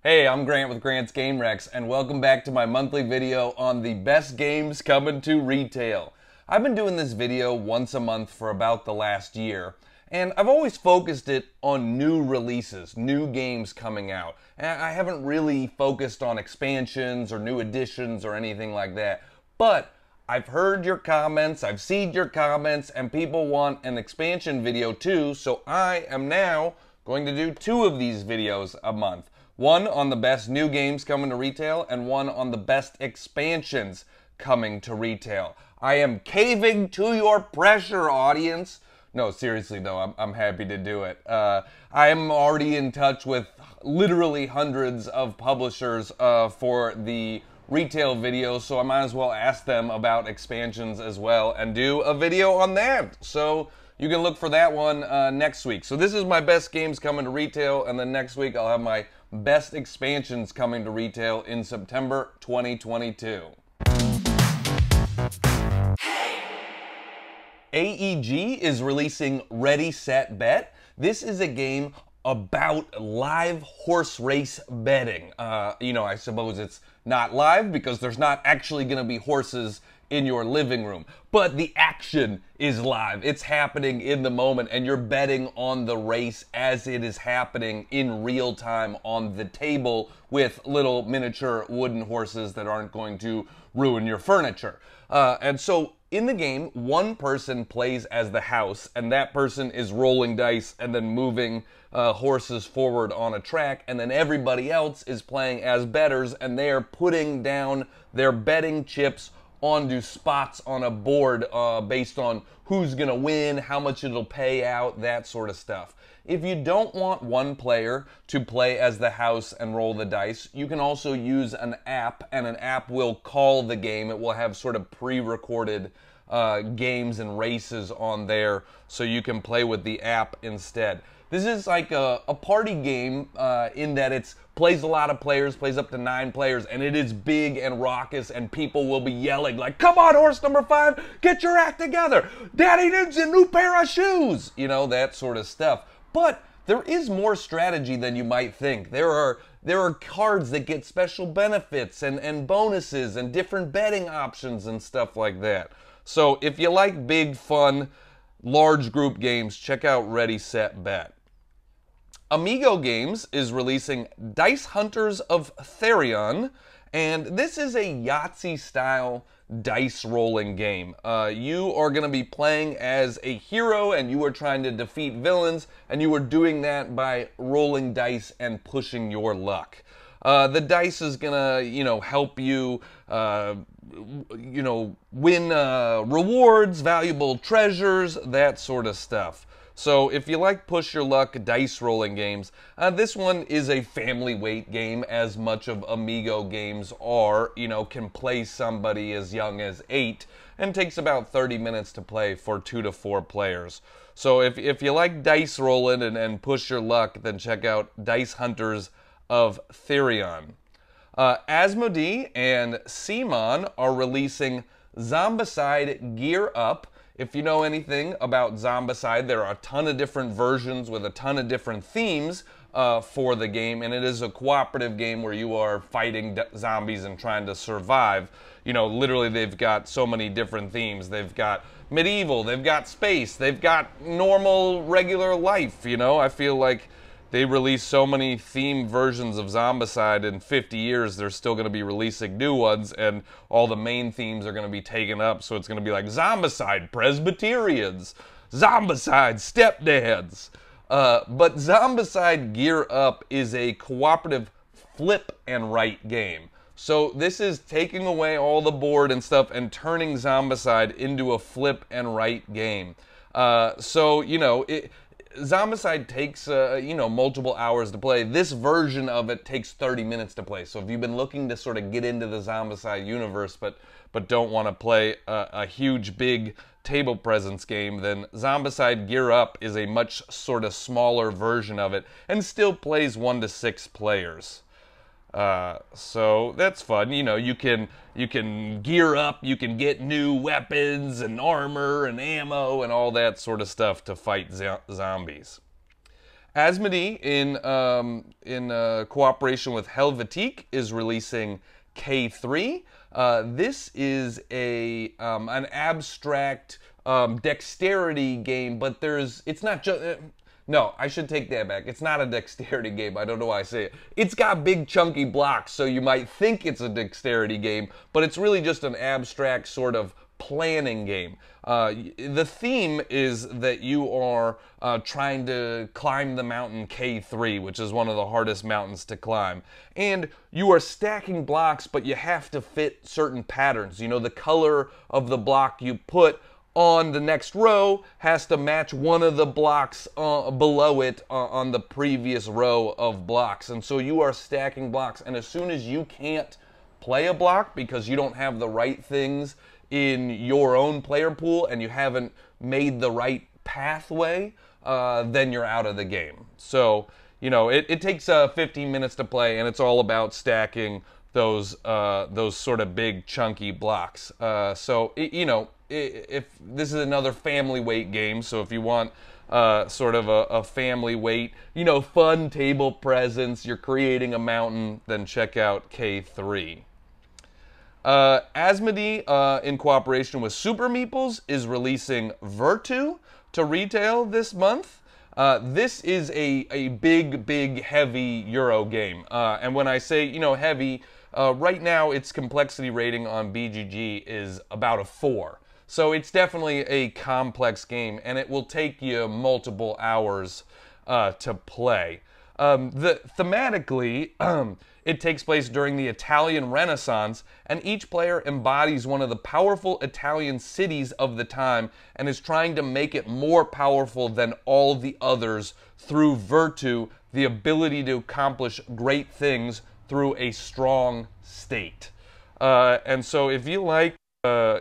Hey, I'm Grant with Grant's Game Rex, and welcome back to my monthly video on the best games coming to retail. I've been doing this video once a month for about the last year, and I've always focused it on new releases, new games coming out. And I haven't really focused on expansions or new additions or anything like that. But I've heard your comments, I've seen your comments, and people want an expansion video too, so I am now going to do 2 of these videos a month. One on the best new games coming to retail, and one on the best expansions coming to retail. I am caving to your pressure, audience. No, seriously though, I'm happy to do it. I am already in touch with literally hundreds of publishers for the retail videos, so I might as well ask them about expansions as well and do a video on that. So you can look for that one next week. So this is my best games coming to retail, and then next week I'll have my best expansions coming to retail in September 2022. AEG is releasing Ready, Set, Bet. This is a game about live horse race betting. I suppose it's not live because there's not actually going to be horses in your living room, but the action is live. It's happening in the moment, and you're betting on the race as it is happening in real time on the table with little miniature wooden horses that aren't going to ruin your furniture. And so in the game, one person plays as the house, and that person is rolling dice and then moving horses forward on a track, and then everybody else is playing as bettors, and they are putting down their betting chips onto spots on a board based on who's gonna win, how much it'll pay out, that sort of stuff. If you don't want one player to play as the house and roll the dice, you can also use an app, and an app will call the game. It will have sort of pre-recorded games and races on there, so you can play with the app instead. This is like a party game in that it plays a lot of players, plays up to 9 players, and it is big and raucous, and people will be yelling like, "Come on, horse number 5, get your act together. Daddy needs a new pair of shoes." You know, that sort of stuff. But there is more strategy than you might think. There are cards that get special benefits and bonuses and different betting options and stuff like that. So if you like big, fun, large group games, check out Ready, Set, Bet. Amigo Games is releasing Dice Hunters of Therion, and this is a Yahtzee-style dice rolling game. You are going to be playing as a hero, and you are trying to defeat villains, and you are doing that by rolling dice and pushing your luck. The dice is going to, help you, win rewards, valuable treasures, that sort of stuff. So if you like push your luck dice rolling games, this one is a family weight game, as much of Amigo games are. Can play somebody as young as 8 and takes about 30 minutes to play for 2 to 4 players. So if you like dice rolling and push your luck, then check out Dice Hunters of Therion. Asmodee and Simon are releasing Zombicide Gear Up. If you know anything about Zombicide, there are a ton of different versions with a ton of different themes for the game, and it is a cooperative game where you are fighting zombies and trying to survive. Literally they've got so many different themes. They've got medieval, they've got space, they've got normal, regular life, I feel like they release so many themed versions of Zombicide in 50 years, they're still going to be releasing new ones, and all the main themes are going to be taken up, so it's going to be like Zombicide Presbyterians, Zombicide Stepdads. But Zombicide Gear Up is a cooperative flip and write game. So this is taking away all the board and stuff and turning Zombicide into a flip and write game. Zombicide takes, multiple hours to play. This version of it takes 30 minutes to play. So if you've been looking to sort of get into the Zombicide universe but don't want to play a huge, big table presence game, then Zombicide Gear Up is a much sort of smaller version of it and still plays 1 to 6 players. So that's fun. You can gear up, you can get new weapons and armor and ammo and all that sort of stuff to fight zombies. Asmodee, in cooperation with Helvetique, is releasing K3. This is an abstract dexterity game, but it's not just... No, I should take that back. It's not a dexterity game. I don't know why I say it. It's got big chunky blocks, so you might think it's a dexterity game, but it's really just an abstract sort of planning game. The theme is that you are trying to climb the mountain K3, which is one of the hardest mountains to climb. And you are stacking blocks, but you have to fit certain patterns. You know, the color of the block you put on the next row has to match one of the blocks below it on the previous row of blocks. And so you are stacking blocks, and as soon as you can't play a block because you don't have the right things in your own player pool and you haven't made the right pathway, then you're out of the game. So, you know, it takes 15 minutes to play, and it's all about stacking those sort of big chunky blocks. You know, if this is another family weight game, so if you want sort of a family weight, you know, fun table presence, you're creating a mountain, then check out K3. Asmodee, in cooperation with Super Meeples, is releasing Virtu to retail this month. This is a big, heavy Euro game. And when I say, you know, heavy, right now its complexity rating on BGG is about a 4. So it's definitely a complex game, and it will take you multiple hours to play. Thematically, it takes place during the Italian Renaissance, and each player embodies one of the powerful Italian cities of the time and is trying to make it more powerful than all the others through Virtu, the ability to accomplish great things through a strong state. And so if you like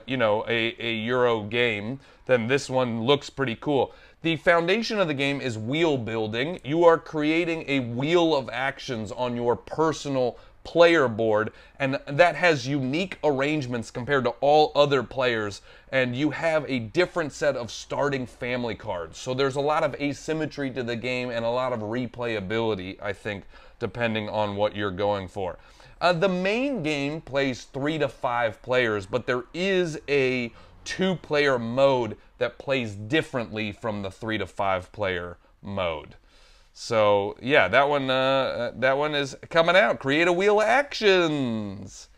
you know, a Euro game, then this one looks pretty cool. The foundation of the game is wheel building. You are creating a wheel of actions on your personal player board, and that has unique arrangements compared to all other players, and you have a different set of starting family cards. So there's a lot of asymmetry to the game and a lot of replayability, I think, depending on what you're going for. The main game plays 3 to 5 players, but there is a 2-player mode that plays differently from the 3 to 5 player mode. So yeah, that one is coming out. Create a Wheel of Actions.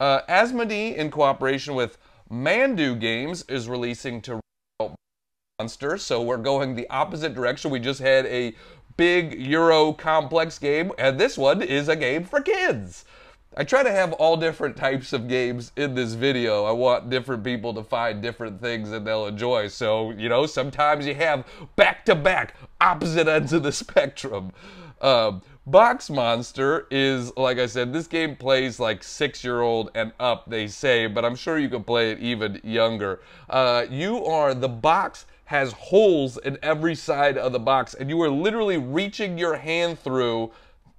Asmodee, in cooperation with Mandu Games, is releasing to Monster. So we're going the opposite direction. We just had a big Euro complex game, and this one is a game for kids. I try to have all different types of games in this video. I want different people to find different things that they'll enjoy. So, you know, sometimes you have back-to-back opposite ends of the spectrum. Box Monster is, like I said, this game plays like 6-year-old and up, they say, but I'm sure you can play it even younger. The box has holes in every side of the box, and you are literally reaching your hand through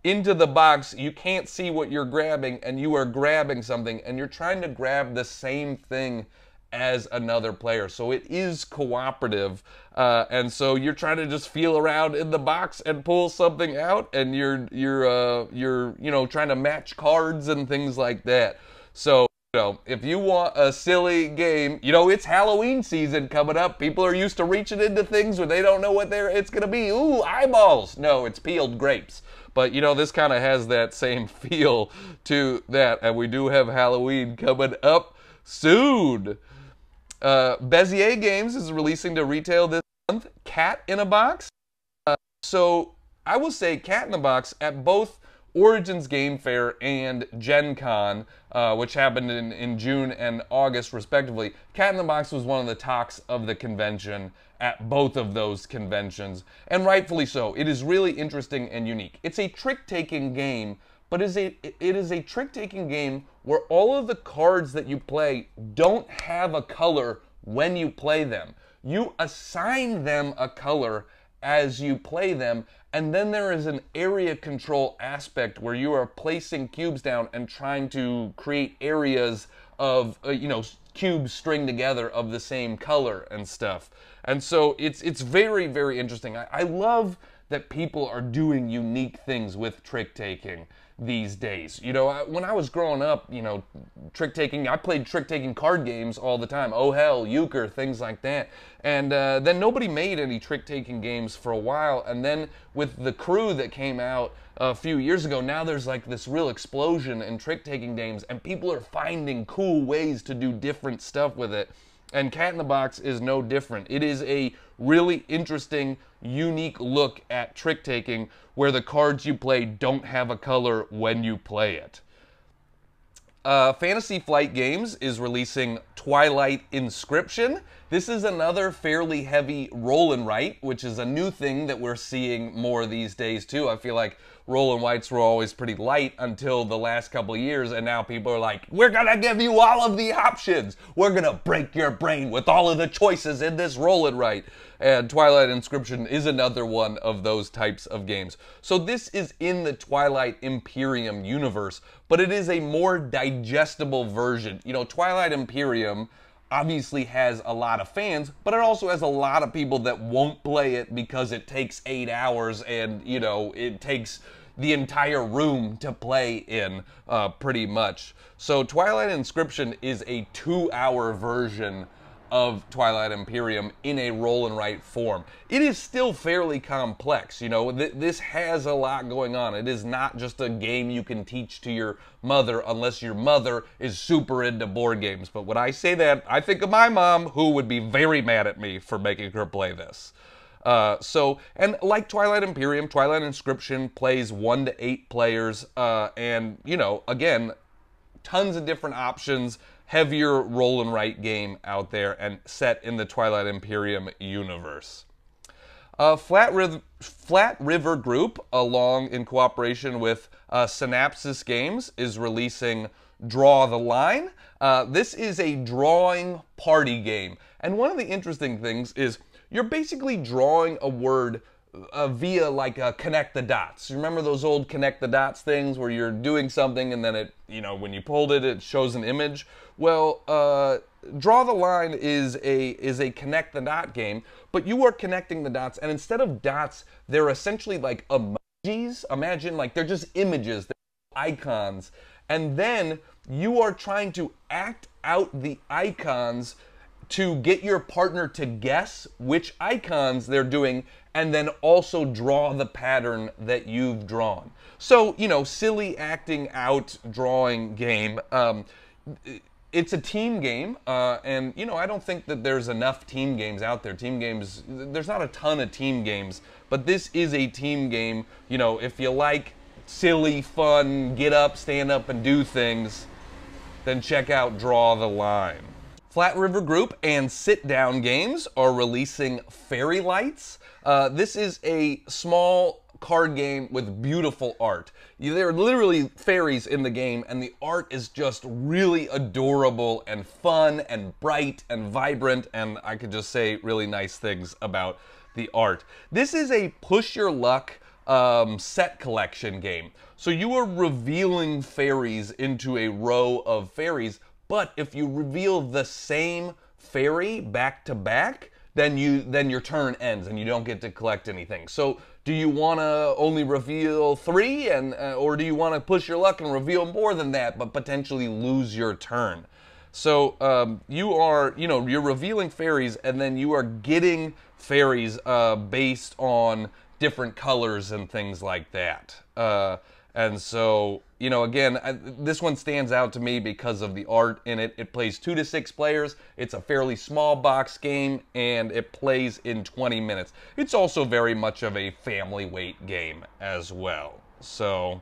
into the box. You can't see what you're grabbing, and you are grabbing something, and you're trying to grab the same thing as another player. So it is cooperative, and so you're trying to just feel around in the box and pull something out, and you're you know, trying to match cards and things like that. So, you know, if you want a silly game, you know, it's Halloween season coming up. People are used to reaching into things where they don't know what it's gonna be. Ooh, eyeballs. No, it's peeled grapes. But, you know, this kind of has that same feel to that. And we do have Halloween coming up soon. Bezier Games is releasing to retail this month Cat in a Box. So I will say Cat in a Box at both Origins Game Fair and GenCon, which happened in June and August respectively. Cat in the Box was one of the talks of the convention at both of those conventions, and rightfully so. It is really interesting and unique. It's a trick-taking game, but it is a trick-taking game where all of the cards that you play don't have a color when you play them. You assign them a color as you play them, and then there is an area control aspect where you are placing cubes down and trying to create areas of, you know, cubes string together of the same color and stuff. And so it's very, very interesting. I love that people are doing unique things with trick-taking these days. You know, when I was growing up, you know, trick-taking, I played trick-taking card games all the time. Oh Hell, Euchre, things like that. And then nobody made any trick-taking games for a while. And then with the Crew that came out a few years ago, now there's like this real explosion in trick-taking games, and people are finding cool ways to do different stuff with it. And Cat in the Box is no different. It is a really interesting, unique look at trick-taking where the cards you play don't have a color when you play it. Fantasy Flight Games is releasing Twilight Inscription. This is another fairly heavy roll and write, which is a new thing that we're seeing more these days too. I feel like roll and writes were always pretty light until the last couple of years, and now people are like, we're gonna give you all of the options. We're gonna break your brain with all of the choices in this roll and write. And Twilight Inscription is another one of those types of games. So this is in the Twilight Imperium universe, but it is a more digestible version. You know, Twilight Imperium obviously has a lot of fans, but it also has a lot of people that won't play it because it takes 8 hours and, you know, it takes the entire room to play in, pretty much. So Twilight Inscription is a 2-hour version of Twilight Imperium in a roll and write form. It is still fairly complex, you know, this has a lot going on. It is not just a game you can teach to your mother unless your mother is super into board games. But when I say that, I think of my mom, who would be very mad at me for making her play this. And like Twilight Imperium, Twilight Inscription plays 1 to 8 players, and, you know, again, tons of different options, heavier roll and write game out there and set in the Twilight Imperium universe. Flat River Group, along in cooperation with Synapsis Games, is releasing Draw the Line. This is a drawing party game, and one of the interesting things is you're basically drawing a word via like connect the dots. You remember those old connect the dots things where you're doing something and then it, you know, when you pulled it, it shows an image? Well, Draw the Line is a connect the dot game, but you are connecting the dots, and instead of dots, they're essentially like emojis. Imagine like they're just images, they're icons, and then you are trying to act out the icons to get your partner to guess which icons they're doing, and then also draw the pattern that you've drawn. So, you know, silly acting out drawing game. It's a team game, and, you know, I don't think that there's enough team games out there. Team games, there's not a ton of team games, but this is a team game. You know, if you like silly, fun, get up, stand up, and do things, then check out Draw the Line. Flat River Group and Sit Down Games are releasing Fairy Lights. This is a small card game with beautiful art. There are literally fairies in the game, and the art is just really adorable and fun and bright and vibrant, and I could just say really nice things about the art. This is a push your luck set collection game. So you are revealing fairies into a row of fairies, but if you reveal the same fairy back to back, then your turn ends and you don't get to collect anything. So do you want to only reveal 3, or do you want to push your luck and reveal more than that, but potentially lose your turn? So you're revealing fairies, and then you are getting fairies based on different colors and things like that. And so, you know, again, this one stands out to me because of the art in it. It plays 2 to 6 players. It's a fairly small box game, and it plays in 20 minutes. It's also very much of a family weight game as well. So,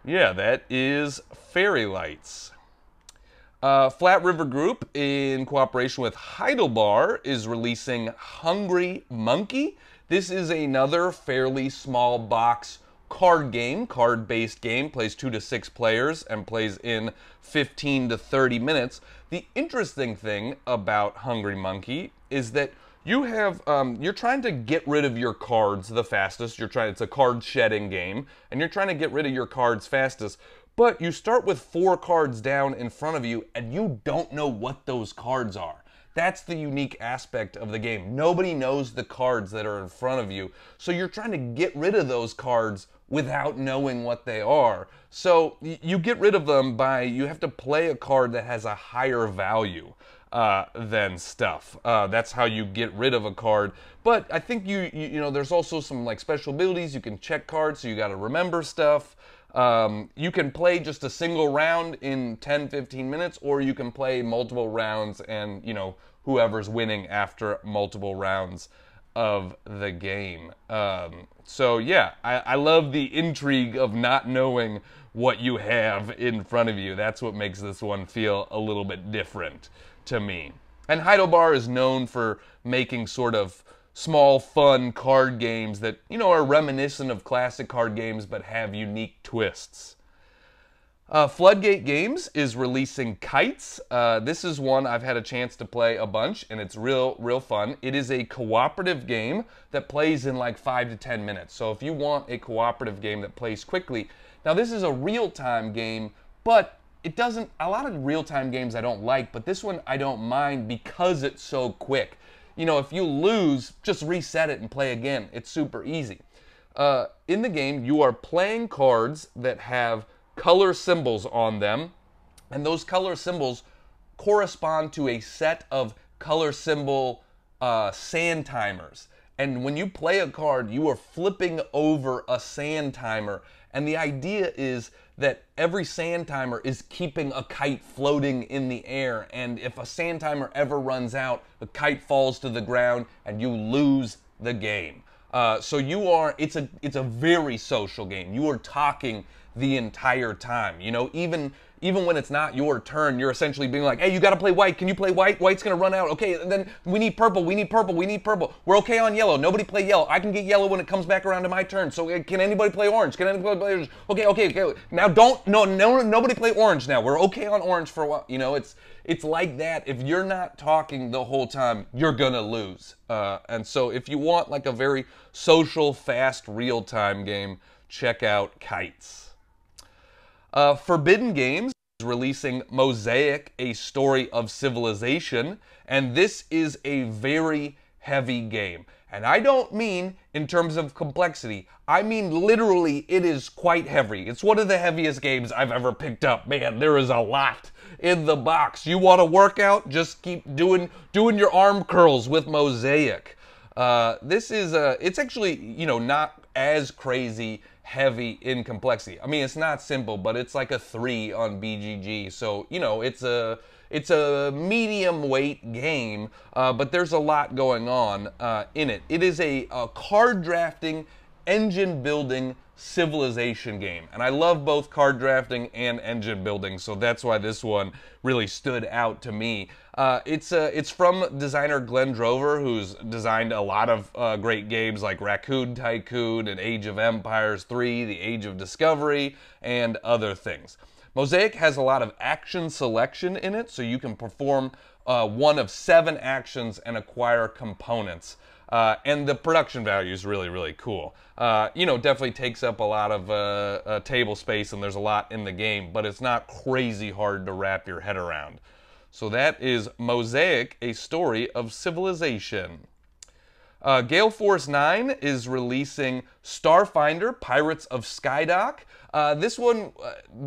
yeah, that is Fairy Lights. Flat River Group, in cooperation with Heidelbar, is releasing Hungry Monkey. This is another fairly small box card-based game, plays 2 to 6 players and plays in 15 to 30 minutes. The interesting thing about Hungry Monkey is that you have, you're trying to get rid of your cards the fastest. It's a card shedding game, and you're trying to get rid of your cards fastest, but you start with 4 cards down in front of you, and you don't know what those cards are. That's the unique aspect of the game. Nobody knows the cards that are in front of you, so you're trying to get rid of those cards without knowing what they are. So you get rid of them by, you have to play a card that has a higher value than stuff. That's how you get rid of a card. But I think you know, there's also some like special abilities. You can check cards, so you got to remember stuff. You can play just a single round in 10-15 minutes, or you can play multiple rounds and, you know, whoever's winning after multiple rounds of the game. So yeah, I love the intrigue of not knowing what you have in front of you. That's what makes this one feel a little bit different to me. And Heidelbar is known for making sort of small, fun card games that, you know, are reminiscent of classic card games but have unique twists. Floodgate Games is releasing Kites. This is one I've had a chance to play a bunch, and it's real fun. It is a cooperative game that plays in like 5 to 10 minutes. So if you want a cooperative game that plays quickly, now this is a real-time game, but it doesn't, a lot of real-time games I don't like, but this one I don't mind because it's so quick. You know, if you lose, just reset it and play again. It's super easy. In the game, you are playing cards that have color symbols on them, and those color symbols correspond to a set of color symbol sand timers. And when you play a card, you are flipping over a sand timer, and the idea is that every sand timer is keeping a kite floating in the air, and if a sand timer ever runs out, the kite falls to the ground and you lose the game. So you are, it's a very social game. You are talking the entire time. You know, even when it's not your turn, you're essentially being like, hey, you gotta play white. Can you play white? White's gonna run out. Okay, then we need purple, we need purple, we need purple. We're okay on yellow. Nobody play yellow. I can get yellow when it comes back around to my turn. So can anybody play orange? Can anybody play orange? Okay. Now nobody play orange now. We're okay on orange for a while. You know, it's like that. If you're not talking the whole time, you're gonna lose. And so if you want like a very social, fast, real-time game, check out Kites. Forbidden Games is releasing Mosaic, A Story of Civilization, and this is a very heavy game. And I don't mean in terms of complexity, I mean literally it is quite heavy. It's one of the heaviest games I've ever picked up. Man, there is a lot in the box. You want to work out? Just keep doing your arm curls with Mosaic. This is, it's actually, you know, not as crazy heavy in complexity. I mean, it's not simple, but it's like a 3 on BGG. So, you know, it's a medium weight game, but there's a lot going on in it. It is a card drafting, engine building civilization game. And I love both card drafting and engine building, so that's why this one really stood out to me. It's from designer Glenn Drover, who's designed a lot of great games like Raccoon Tycoon and Age of Empires 3, The Age of Discovery, and other things. Mosaic has a lot of action selection in it, so you can perform one of 7 actions and acquire components. And the production value is really cool. You know, definitely takes up a lot of table space, and there's a lot in the game, but it's not crazy hard to wrap your head around. So that is Mosaic, A Story of Civilization. Gale Force 9 is releasing Starfinder, Pirates of Skydock. This one,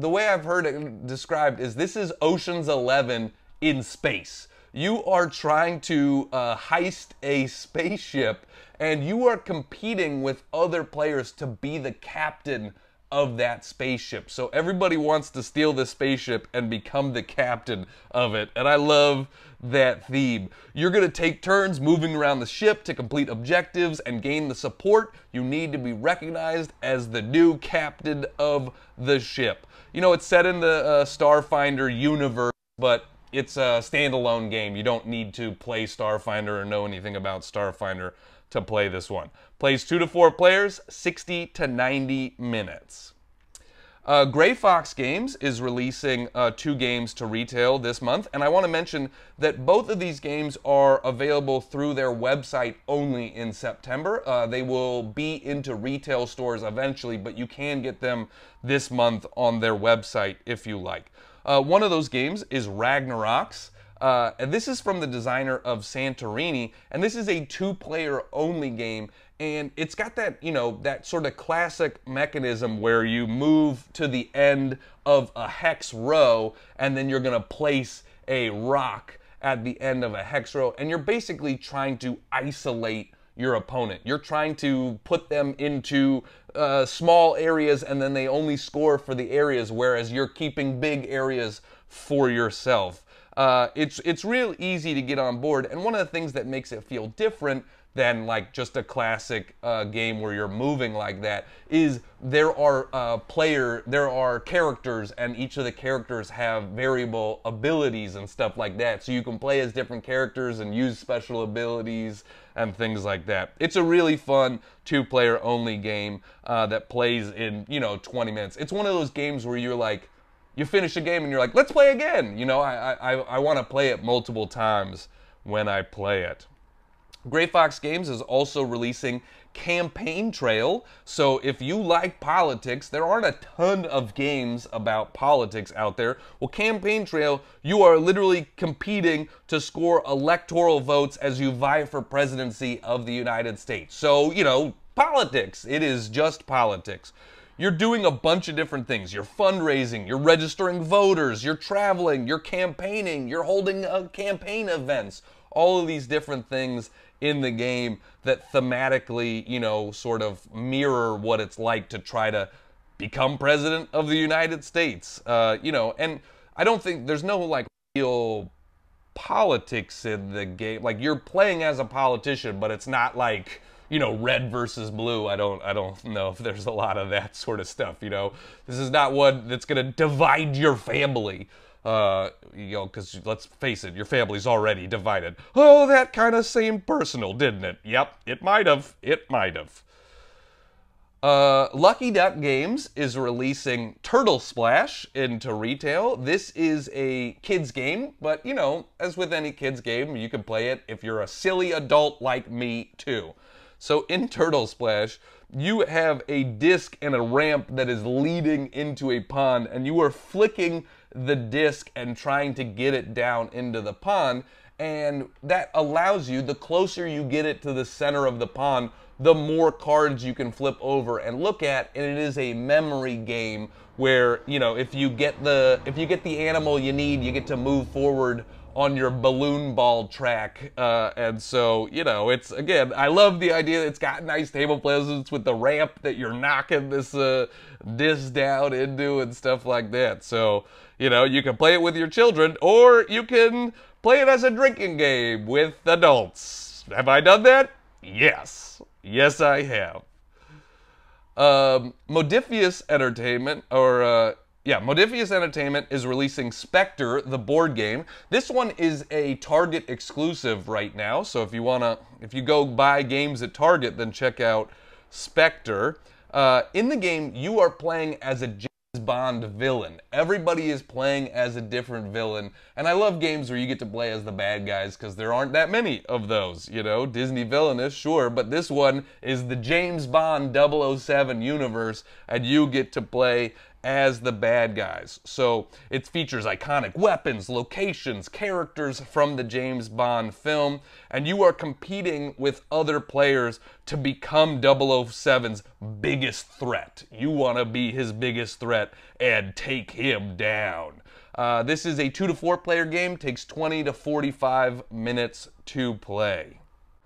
the way I've heard it described is this is Ocean's 11 in space. You are trying to heist a spaceship, and you are competing with other players to be the captain of that spaceship. So everybody wants to steal the spaceship and become the captain of it, and I love that theme. You're going to take turns moving around the ship to complete objectives and gain the support. You need to be recognized as the new captain of the ship. You know, it's set in the Starfinder universe, but it's a standalone game. You don't need to play Starfinder or know anything about Starfinder to play this one. Plays 2 to 4 players, 60 to 90 minutes. Gray Fox Games is releasing 2 games to retail this month, and I want to mention that both of these games are available through their website only in September. They will be into retail stores eventually, but you can get them this month on their website if you like. One of those games is Ragnarocks. And this is from the designer of Santorini, and this is a 2-player only game, and it's got that, you know, that sort of classic mechanism where you move to the end of a hex row, and then you're going to place a rock at the end of a hex row, and you're basically trying to isolate your opponent. You're trying to put them into small areas, and then they only score for the areas, whereas you're keeping big areas for yourself. It's real easy to get on board, and one of the things that makes it feel different than like just a classic game where you're moving like that is there are characters, and each of the characters have variable abilities and stuff like that, so you can play as different characters and use special abilities and things like that. It's a really fun 2-player only game that plays in, you know, 20 minutes. It's one of those games where you're like, you finish a game and you're like, let's play again. You know, I want to play it multiple times when I play it. Gray Fox Games is also releasing Campaign Trail, so if you like politics, there aren't a ton of games about politics out there. Well, Campaign Trail, you are literally competing to score electoral votes as you vie for presidency of the United States. So, you know, politics. It is just politics. You're doing a bunch of different things. You're fundraising, you're registering voters, you're traveling, you're campaigning, you're holding campaign events. All of these different things in the game that thematically, you know, sort of mirror what it's like to try to become president of the United States. You know, and I don't think there's no like real politics in the game. Like, you're playing as a politician, but it's not like, you know, red versus blue. I don't know if there's a lot of that sort of stuff, you know. This is not one that's going to divide your family. You know, because let's face it, your family's already divided. Oh, that kind of seemed personal, didn't it? Yep, it might have. It might have. Lucky Duck Games is releasing Turtle Splash into retail. This is a kids game, but, you know, as with any kids game, you can play it if you're a silly adult like me, too. So in Turtle Splash, you have a disc and a ramp that is leading into a pond, and you are flicking the disc and trying to get it down into the pond, and that allows you, the closer you get it to the center of the pond, the more cards you can flip over and look at, and it is a memory game where, you know, if you get the animal you need, you get to move forward on your balloon ball track, and so, you know, it's, again, I love the idea that it's got nice table presence with the ramp that you're knocking this disc down into and stuff like that. So, you know, you can play it with your children, or you can play it as a drinking game with adults. Have I done that? Yes. Yes, I have. Modifius Entertainment, Modifius Entertainment is releasing Spectre, the board game. This one is a Target exclusive right now, so if you go buy games at Target, then check out Spectre. In the game, you are playing as a James Bond villain. Everybody is playing as a different villain, and I love games where you get to play as the bad guys because there aren't that many of those, you know. Disney villainous, sure, but this one is the James Bond 007 universe, and you get to play as the bad guys. So it features iconic weapons, locations, characters from the James Bond film, and you are competing with other players to become 007's biggest threat. You want to be his biggest threat and take him down. This is a 2 to 4 player game, takes 20 to 45 minutes to play.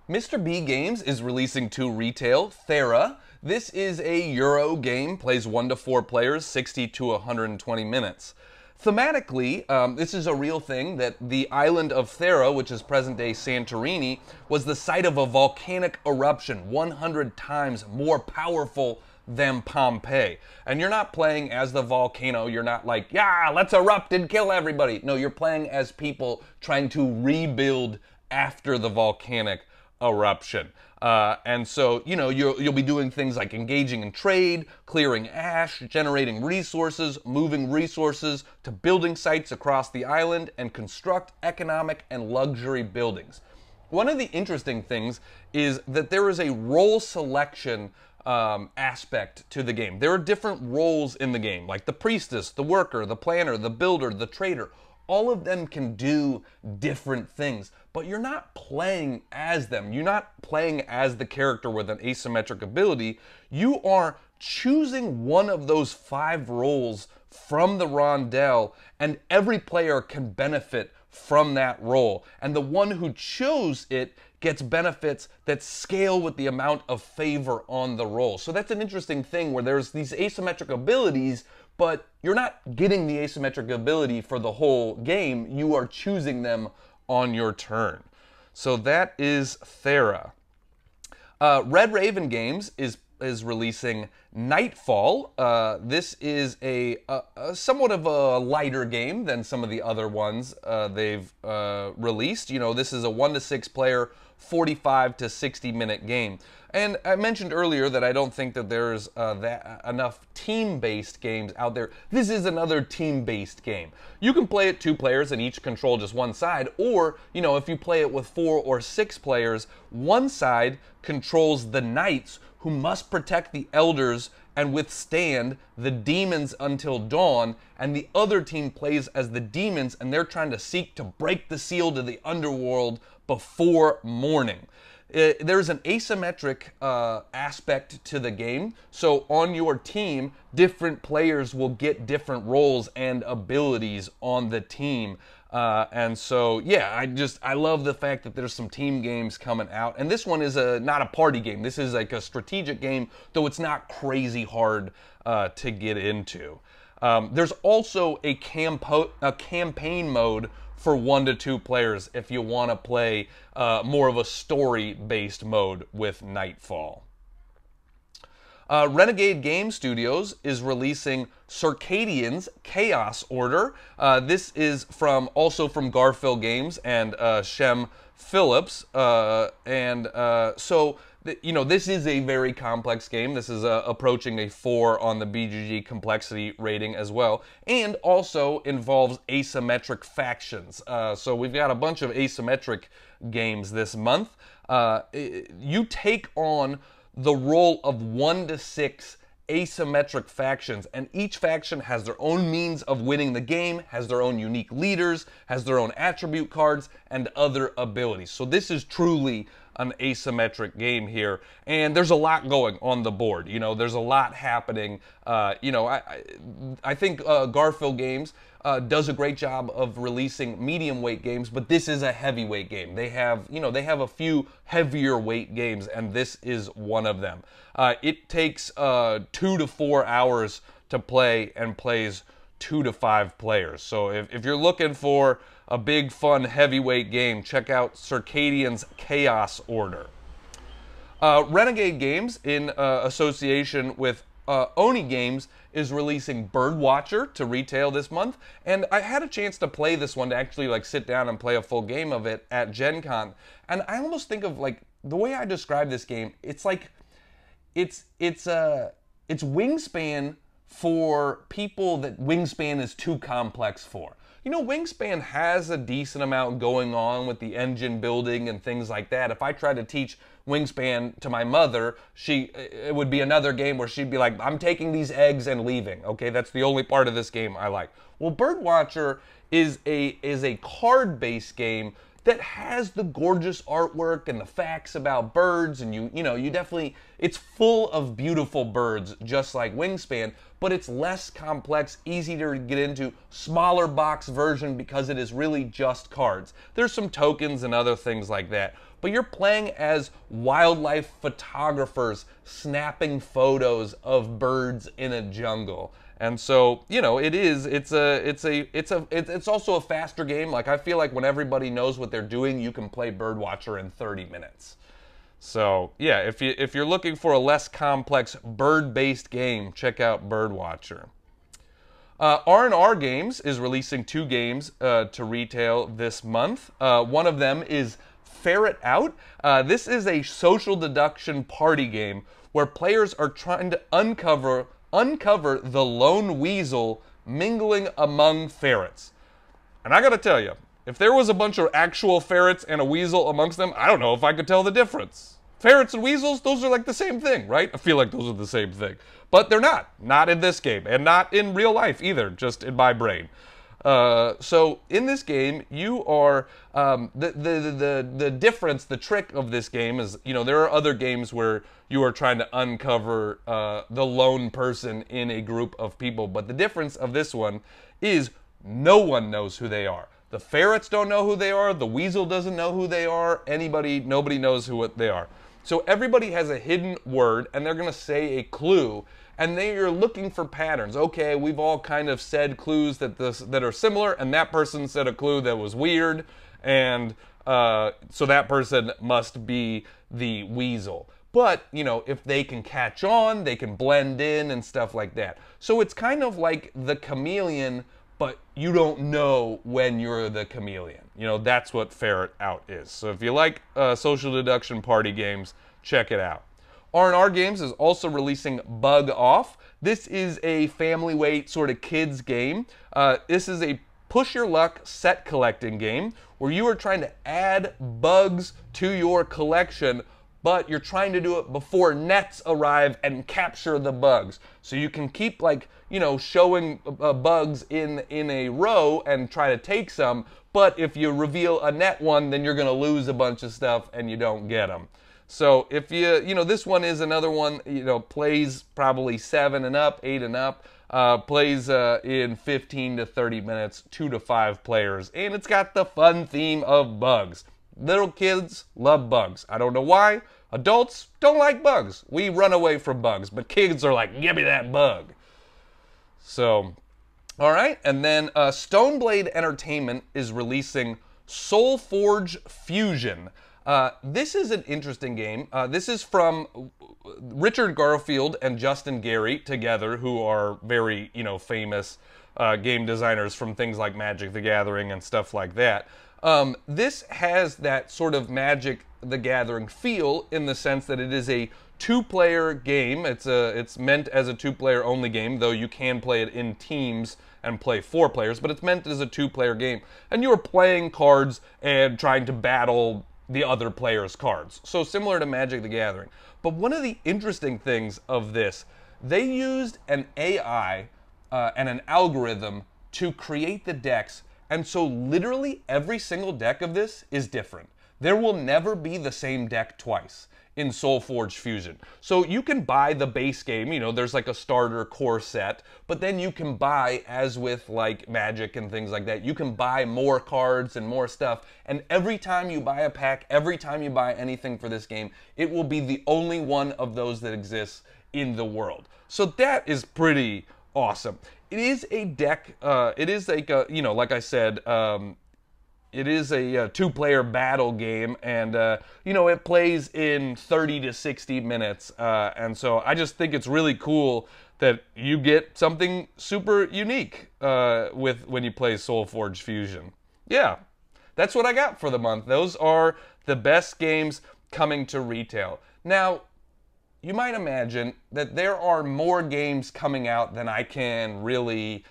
Mr. B Games is releasing to retail Thera. This is a Euro game, plays 1 to 4 players, 60 to 120 minutes. Thematically, this is a real thing that the island of Thera, which is present-day Santorini, was the site of a volcanic eruption 100 times more powerful than Pompeii. And you're not playing as the volcano. You're not like, yeah, let's erupt and kill everybody. No, you're playing as people trying to rebuild after the volcanic eruption. And so, you know, you'll be doing things like engaging in trade, clearing ash, generating resources, moving resources to building sites across the island, and construct economic and luxury buildings. One of the interesting things is that there is a role selection aspect to the game. There are different roles in the game, like the priestess, the worker, the planner, the builder, the trader. all of them can do different things, but you're not playing as them. You're not playing as the character with an asymmetric ability. You are choosing one of those 5 roles from the rondel, and every player can benefit from that role. And the one who chose it gets benefits that scale with the amount of favor on the roll. So that's an interesting thing where there's these asymmetric abilities, but you're not getting the asymmetric ability for the whole game. You are choosing them on your turn. So that is Thera. Red Raven Games is releasing Nightfall. This is a somewhat of a lighter game than some of the other ones they've released. You know, this is a 1 to 6 player, 45 to 60 minute game. And I mentioned earlier that I don't think that there's enough team-based games out there. This is another team-based game. You can play it 2 players and each control just one side, or, you know, if you play it with 4 or 6 players, one side controls the knights who must protect the elders and withstand the demons until dawn, and the other team plays as the demons, and they're trying to seek to break the seal to the underworld before morning. There's an asymmetric aspect to the game, so on your team, different players will get different roles and abilities on the team. And so, yeah, I love the fact that there's some team games coming out. And this one is not a party game. This is like a strategic game, though it's not crazy hard to get into. There's also a campaign mode for 1 to 2 players if you want to play more of a story-based mode with Nightfall. Renegade Game Studios is releasing Circadians Chaos Order. This is also from Garphill Games and Shem Phillips. So, you know, this is a very complex game. This is approaching a 4 on the BGG complexity rating as well, and also involves asymmetric factions. So we've got a bunch of asymmetric games this month. You take on the role of 1 to 6 asymmetric factions, and each faction has their own means of winning the game, has their own unique leaders, has their own attribute cards, and other abilities. So this is truly an asymmetric game here, and there's a lot going on the board. You know, there's a lot happening. You know, I think Garphill Games does a great job of releasing medium weight games, but this is a heavyweight game. They have, you know, they have a few heavier weight games, and this is one of them. It takes 2 to 4 hours to play and plays 2 to 5 players. So if you're looking for a big, fun, heavyweight game, check out Circadians Chaos Order. Renegade Games, in association with Oni Games, is releasing Birdwatcher to retail this month, and I had a chance to play this one, to actually like sit down and play a full game of it at GenCon, and I almost think of, like, the way I describe this game, it's like it's Wingspan for people that Wingspan is too complex for. You know, Wingspan has a decent amount going on with the engine building and things like that. If I tried to teach Wingspan to my mother, it would be another game where she'd be like, I'm taking these eggs and leaving. Okay, that's the only part of this game I like. Well, Birdwatcher is a card-based game that has the gorgeous artwork and the facts about birds, and you know, you definitely, it's full of beautiful birds, just like Wingspan, but it's less complex, easier to get into, smaller box version because it is really just cards. There's some tokens and other things like that, but you're playing as wildlife photographers snapping photos of birds in a jungle. And so, you know, it's also a faster game. Like, I feel like when everybody knows what they're doing, you can play Birdwatcher in 30 minutes. So, yeah, if you're looking for a less complex bird-based game, check out Birdwatcher. R&R Games is releasing 2 games to retail this month. One of them is Ferret Out. This is a social deduction party game where players are trying to uncover the lone weasel mingling among ferrets. And I gotta tell you, if there was a bunch of actual ferrets and a weasel amongst them, I don't know if I could tell the difference. Ferrets and weasels, those are like the same thing, right? I feel like those are the same thing. But they're not. Not in this game, and not in real life either, just in my brain. So in this game, you are the difference, the trick of this game is, you know, there are other games where you are trying to uncover the lone person in a group of people, but the difference of this one is no one knows who they are. The ferrets don't know who they are. The weasel doesn't know who they are. Nobody knows who they are. So everybody has a hidden word, and they're going to say a clue, and they are looking for patterns. Okay, we've all kind of said clues that are similar, and that person said a clue that was weird, and so that person must be the weasel. But, you know, if they can catch on, they can blend in and stuff like that. So it's kind of like the chameleon, but you don't know when you're the chameleon. You know, that's what Ferret Out is. So if you like social deduction party games, check it out. R&R Games is also releasing Bug Off. This is a family weight sort of kids game. This is a push your luck set collecting game where you are trying to add bugs to your collection, but you're trying to do it before nets arrive and capture the bugs. So you can keep, like, you know, showing bugs in a row and try to take some, but if you reveal a net one, then you're gonna lose a bunch of stuff and you don't get them. So if you know, this one is another one, you know, plays probably 7 and up, 8 and up, plays in 15 to 30 minutes, 2 to 5 players, and it's got the fun theme of bugs. Little kids love bugs. I don't know why. Adults don't like bugs. We run away from bugs, but kids are like, give me that bug. So, all right. And then Stoneblade Entertainment is releasing SolForge Fusion. This is an interesting game. This is from Richard Garfield and Justin Gary together, who are very, you know, famous game designers from things like Magic the Gathering and stuff like that. This has that sort of Magic the Gathering feel in the sense that it is a 2-player game. It's meant as a 2-player only game, though you can play it in teams and play 4 players, but it's meant as a 2-player game. And you are playing cards and trying to battle the other player's cards. So similar to Magic the Gathering. But one of the interesting things of this, they used an AI and an algorithm to create the decks. And so literally every single deck of this is different. There will never be the same deck twice in SolForge Fusion. So you can buy the base game, you know, there's like a starter core set, but then you can buy, as with like Magic and things like that, you can buy more cards and more stuff, and every time you buy a pack, every time you buy anything for this game, it will be the only one of those that exists in the world. So that is pretty awesome. It is a deck, it is like a, you know, like I said, it is a 2-player battle game, and you know, it plays in 30 to 60 minutes, and so I just think it's really cool that you get something super unique when you play SolForge Fusion. Yeah, that's what I got for the month. Those are the best games coming to retail. Now, you might imagine that there are more games coming out than I can really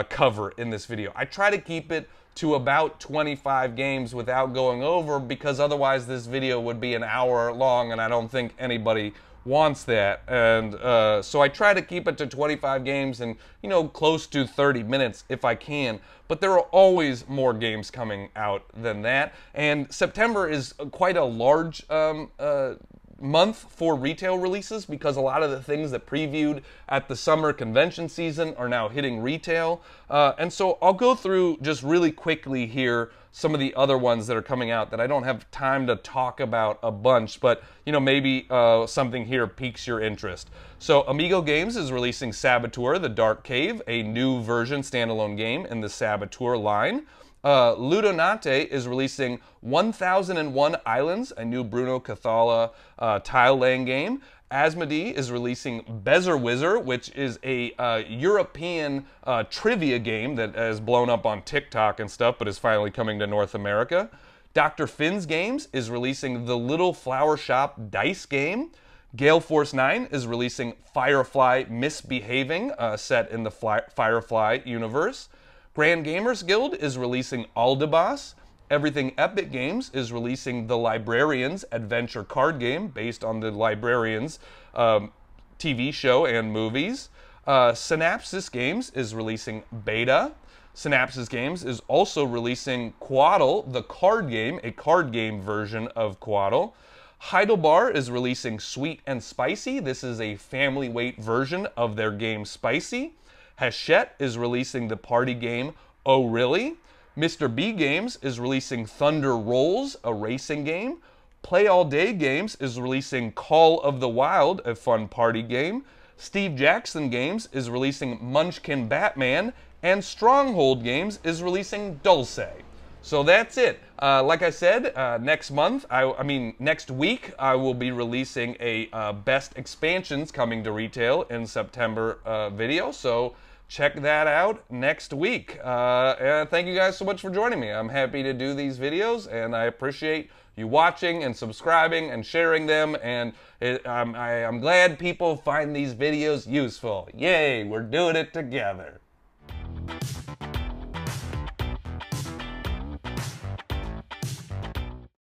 cover in this video. I try to keep it to about 25 games without going over, because otherwise this video would be an hour long, and I don't think anybody wants that. And so I try to keep it to 25 games and, you know, close to 30 minutes if I can. But there are always more games coming out than that. And September is quite a large month for retail releases, because a lot of the things that previewed at the summer convention season are now hitting retail. And so I'll go through just really quickly here some of the other ones that are coming out that I don't have time to talk about a bunch, but you know, maybe something here piques your interest. So Amigo Games is releasing Saboteur: The Dark Cave, a new version standalone game in the Saboteur line. Ludonate is releasing 1001 Islands, a new Bruno Cathala tile-laying game. Asmodee is releasing Bezer Wizard, which is a European trivia game that has blown up on TikTok and stuff, but is finally coming to North America. Dr. Finn's Games is releasing the Little Flower Shop dice game. Gale Force 9 is releasing Firefly Misbehaving, set in the Firefly universe. Grand Gamers Guild is releasing Aldabas. Everything Epic Games is releasing the Librarians adventure card game based on the Librarians TV show and movies. Synapsis Games is releasing Beta. Synapses Games is also releasing Quaddle, the card game, a card game version of Quaddle. Heidelbar is releasing Sweet and Spicy. This is a family weight version of their game Spicy. Hachette is releasing the party game Oh Really? Mr. B Games is releasing Thunder Rolls, a racing game. Play All Day Games is releasing Call of the Wild, a fun party game. Steve Jackson Games is releasing Munchkin Batman. And Stronghold Games is releasing Dulce. So that's it. Like I said, next week, I will be releasing a Best Expansions Coming to Retail in September video. So check that out next week. And thank you guys so much for joining me. I'm happy to do these videos, and I appreciate you watching and subscribing and sharing them. And I'm glad people find these videos useful. Yay, we're doing it together.